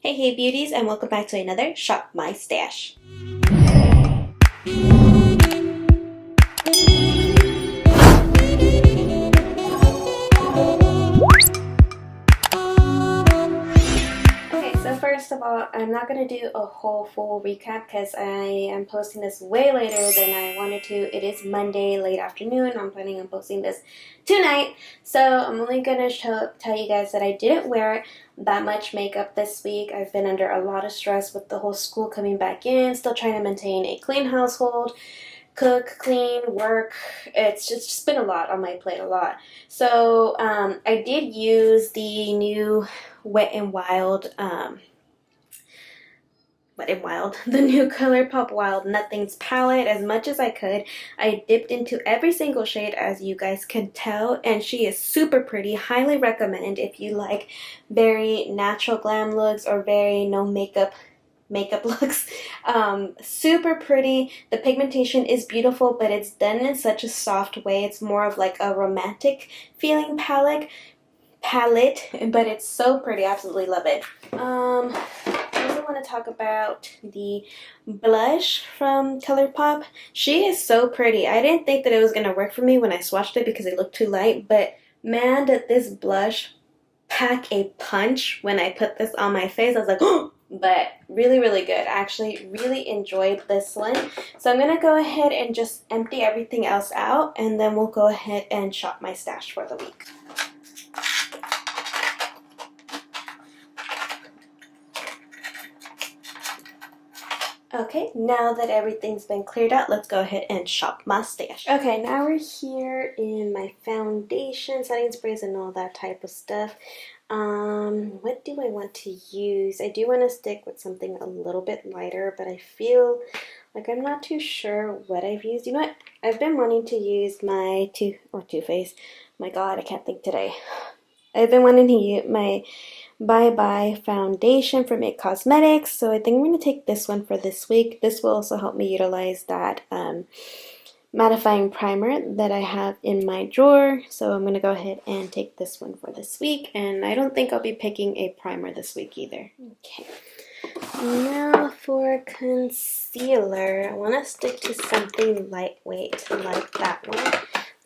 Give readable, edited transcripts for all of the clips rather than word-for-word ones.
Hey beauties, and welcome back to another Shop My Stash. Okay, so first of all, I'm not going to do a whole full recap because I am posting this way later than I wanted to. It is Monday, late afternoon. I'm planning on posting this tonight. So I'm only going to tell you guys that I didn't wear that much makeup this week. I've been under a lot of stress with the whole school coming back in, still trying to maintain a clean household, cook, clean, work. It's just been a lot on my plate, a lot. So I did use the new Wet n Wild, the new ColourPop Wild Nothings palette as much as I could. I dipped into every single shade, as you guys can tell, and she is super pretty. Highly recommend if you like very natural glam looks or very no makeup looks. Super pretty. The pigmentation is beautiful, but it's done in such a soft way. It's more of like a romantic feeling palette, but it's so pretty. I absolutely love it. I also want to talk about the blush from ColourPop. She is so pretty. I didn't think that it was going to work for me when I swatched it because it looked too light, but man, did this blush pack a punch when I put this on my face. I was like, oh! But really, really good. I actually really enjoyed this one. So I'm going to go ahead and just empty everything else out, and then we'll go ahead and shop my stash for the week. Okay, now that everything's been cleared out, let's go ahead and shop my stash. Okay, now we're here in my foundation, setting sprays, and all that type of stuff. What do I want to use? I do want to stick with something a little bit lighter, but I feel like I'm not too sure what I've used. You know what? I've been wanting to use my Too Faced. My God, I can't think today. I've been wanting to use my Bye Bye foundation from It Cosmetics, so I think I'm going to take this one for this week. This will also help me utilize that mattifying primer that I have in my drawer, so I'm going to go ahead and take this one for this week, and I don't think I'll be picking a primer this week either. Okay, now for concealer, I want to stick to something lightweight like that one.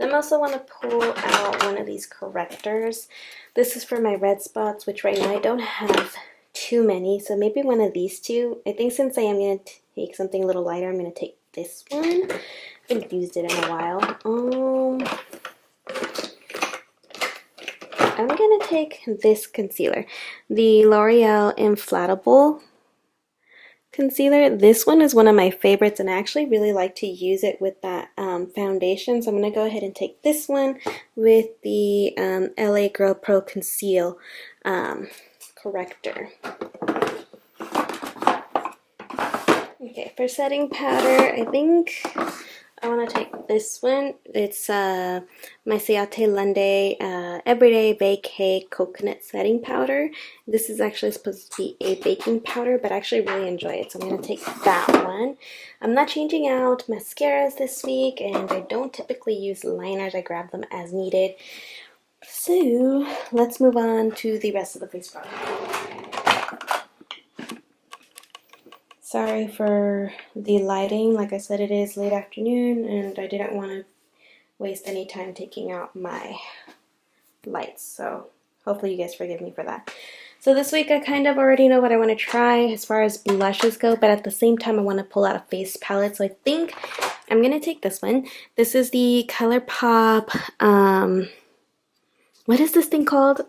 I also want to pull out one of these correctors. This is for my red spots, which right now I don't have too many, so maybe one of these two. I think since I am going to take something a little lighter, I'm going to take this one. I haven't used it in a while. I'm going to take this concealer, the L'Oreal Inflatable concealer. This one is one of my favorites, and I actually really like to use it with that foundation, so I'm going to go ahead and take this one with the LA Girl Pro Conceal corrector. Okay, for setting powder, I think I want to take this one. It's my Ciate Lunde Everyday Bake Coconut Setting Powder. This is actually supposed to be a baking powder, but I actually really enjoy it, so I'm going to take that one. I'm not changing out mascaras this week, and I don't typically use liners. I grab them as needed. So let's move on to the rest of the face product. Sorry for the lighting. Like I said, it is late afternoon, and I didn't want to waste any time taking out my lights, so hopefully you guys forgive me for that. So this week I kind of already know what I want to try as far as blushes go, but at the same time I want to pull out a face palette, so I think I'm going to take this one. This is the ColourPop, what is this thing called?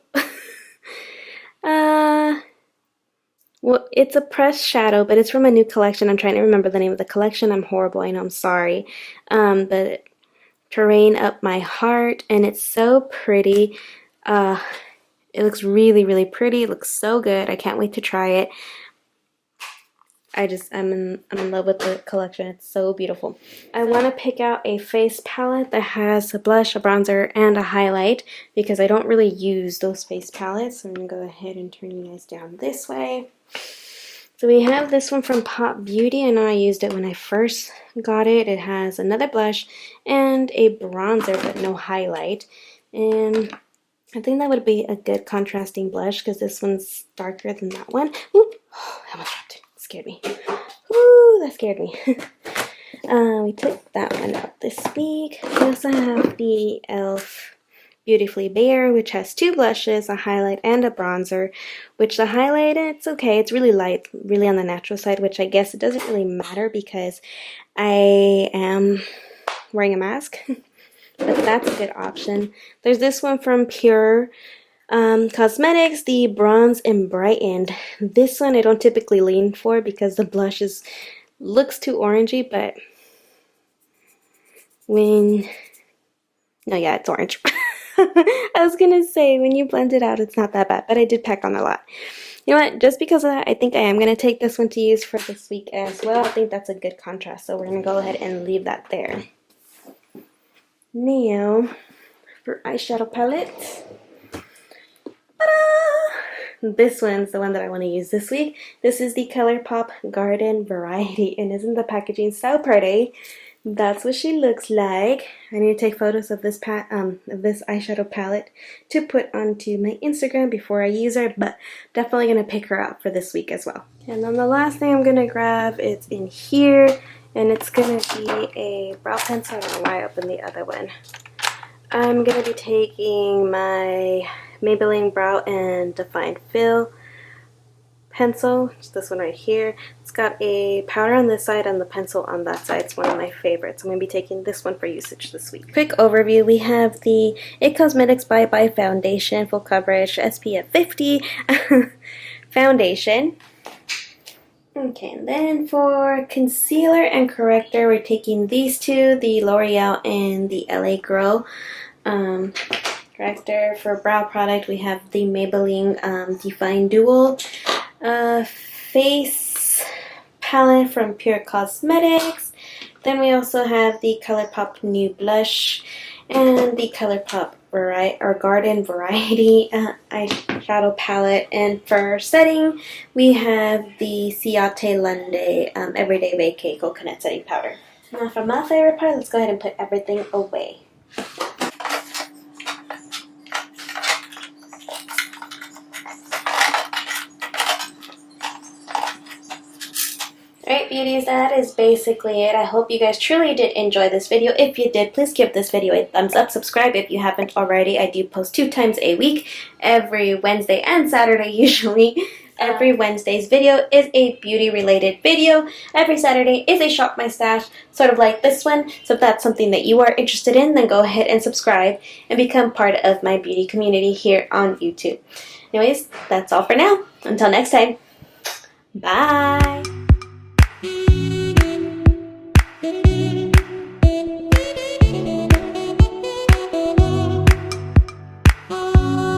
Well, it's a pressed shadow, but it's from a new collection. I'm trying to remember the name of the collection. I'm horrible, I know, I'm sorry. But Terrain Up My Heart, and it's so pretty. It looks really, really pretty. It looks so good. I can't wait to try it. I'm in love with the collection. It's so beautiful. I want to pick out a face palette that has a blush, a bronzer, and a highlight because I don't really use those face palettes. So I'm going to go ahead and turn you guys down this way. So we have this one from Pop Beauty. I know I used it when I first got it. It has another blush and a bronzer but no highlight. And I think that would be a good contrasting blush because this one's darker than that one. Ooh, almost dropped it. Scared me. Woo, that scared me. We took that one out this week. We also have the e.l.f. Beautifully Bare, which has 2 blushes, a highlight, and a bronzer. Which the highlight, it's okay. It's really light, really on the natural side, which I guess it doesn't really matter because I am wearing a mask. But that's a good option. There's this one from Pure Cosmetics, the Bronze and Brightened. This one I don't typically lean for because the blush looks too orangey, but no, yeah, it's orange. I was gonna say, when you blend it out, it's not that bad, but I did pack on a lot. You know what? Just because of that, I think I am gonna take this one to use for this week as well. I think that's a good contrast, so we're gonna go ahead and leave that there. Now, for eyeshadow palette. This one's the one that I want to use this week. This is the ColourPop Garden Variety, and isn't the packaging so pretty? That's what she looks like. I need to take photos of this eyeshadow palette to put onto my Instagram before I use her, but definitely gonna pick her out for this week as well. And then the last thing I'm gonna grab is in here, and it's gonna be a brow pencil. I don't know why I opened the other one. I'm gonna be taking my Maybelline Brow and Define Fill pencil. It's this one right here. It's got a powder on this side and the pencil on that side. It's one of my favorites. I'm going to be taking this one for usage this week. Quick overview. We have the IT Cosmetics Bye Bye Foundation, full coverage, SPF 50 foundation. Okay, and then for concealer and corrector, we're taking these two, the L'Oreal and the LA Girl corrector. For brow product, we have the Maybelline Define Dual face palette from Pure Cosmetics. Then we also have the ColourPop New Blush and the ColourPop Garden Variety eyeshadow palette. And for setting, we have the Ciate Lunde Everyday Vacay Coconut Setting Powder. Now for my favorite part, let's go ahead and put everything away. Alright beauties, that is basically it. I hope you guys truly did enjoy this video. If you did, please give this video a thumbs up. Subscribe if you haven't already. I do post 2 times a week, every Wednesday and Saturday usually. Every Wednesday's video is a beauty related video. Every Saturday is a shop my stash, sort of like this one. So if that's something that you are interested in, then go ahead and subscribe and become part of my beauty community here on YouTube. Anyways, that's all for now. Until next time, bye!